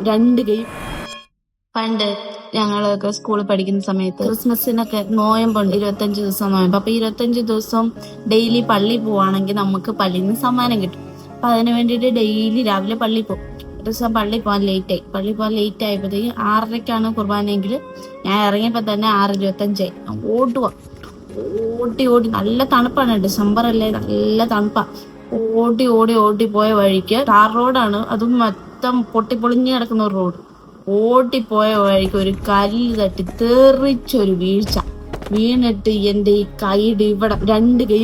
രണ്ട് കൈ. പണ്ട് ഞങ്ങളൊക്കെ സ്കൂളിൽ പഠിക്കുന്ന സമയത്ത് ക്രിസ്മസിനൊക്കെ നോയമ്പുണ്ട്, 25 ദിവസം നോയമ്പ്. അപ്പൊ 25 ദിവസം ഡെയിലി പള്ളി പോവാണെങ്കിൽ നമുക്ക് പള്ളിയിൽ നിന്ന് സമ്മാനം കിട്ടും. അപ്പൊ അതിന് വേണ്ടിയിട്ട് ഡെയിലി രാവിലെ പള്ളി പോകും. ഒരു ദിവസം പള്ളി പോകാൻ ലേറ്റ് ആയപ്പോഴത്തേക്ക് 6:30 കുർബാനയെങ്കിൽ ഞാൻ ഇറങ്ങിയപ്പോ തന്നെ 6:25 ഓടി നല്ല തണുപ്പാണ്, ഡിസംബർ അല്ലേ, നല്ല തണുപ്പാ. ഓടി പോയ വഴിക്ക് ടാർ റോഡാണ്, അതും മൊത്തം പൊട്ടിപ്പൊളിഞ്ഞ് കിടക്കുന്ന ഒരു റോഡ്. ഓടിപ്പോയ വഴിക്ക് ഒരു കല്ല് തട്ടി തെറിച്ചൊരു വീണിട്ട് എൻ്റെ ഈ കൈയുടെ ഇവിടെ 2 കൈ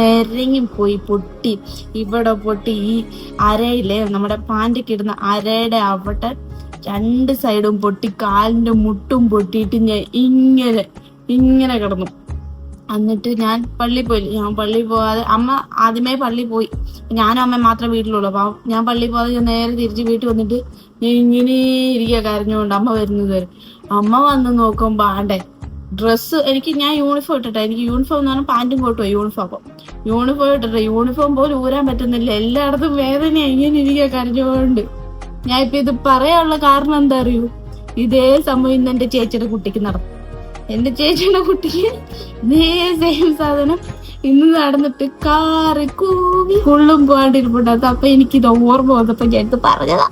നിരങ്ങി പോയി, പൊട്ടി. ഇവിടെ പൊട്ടി, ഈ അരയിലെ നമ്മുടെ പാൻറ്റൊക്കെ ഇടുന്ന അരയുടെ അവിടെ 2 സൈഡും പൊട്ടി, കാലിന്റെ മുട്ടും പൊട്ടിയിട്ട് ഞാൻ ഇങ്ങനെ കിടന്നു. എന്നിട്ട് ഞാൻ പള്ളിയിൽ പോയില്ല. ഞാൻ പള്ളിയിൽ പോകാതെ, അമ്മ ആദ്യമേ പള്ളിയിൽ പോയി, ഞാനും അമ്മ മാത്രമേ വീട്ടിലുള്ളൂ. അപ്പൊ ഞാൻ പള്ളിയിൽ പോകാതെ ഞാൻ നേരെ തിരിച്ച് വീട്ടിൽ വന്നിട്ട് ഞാൻ ഇങ്ങനെ ഇരിക്കുക കരഞ്ഞുകൊണ്ട്. അമ്മ വരുന്നത് വരെ. അമ്മ വന്ന് നോക്കുമ്പോ ഡ്രസ്സ് ഞാൻ യൂണിഫോം ഇട്ടിട്ടാ. എനിക്ക് യൂണിഫോം എന്ന് പറഞ്ഞാൽ പാൻറ്റും കോട്ടും യൂണിഫോം ഇട്ടിട്ട് യൂണിഫോം പോലും ഊരാൻ പറ്റുന്നില്ല, എല്ലായിടത്തും വേദനയാ. ഇങ്ങനെ ഇരിക്കുക കരഞ്ഞുകൊണ്ട്. ഞാൻ ഇപ്പൊ ഇത് പറയാനുള്ള കാരണം എന്താ അറിയൂ? ഇതേ സംഭവം ഇന്ന് എന്റെ ചേച്ചിയുടെ കുട്ടിക്ക് നടന്നു. എന്റെ ചേച്ചിയുടെ കുട്ടിക്ക് ഇതേ സെയിം സാധനം ഇന്ന് നടന്നിട്ട് കാറി കൂവി ഫുള്ളും പോകാണ്ടിരിപ്പുണ്ടാകും. അപ്പൊ എനിക്കിത് ഓർമ്മ വന്നപ്പോ ഞാൻ പറഞ്ഞതാ.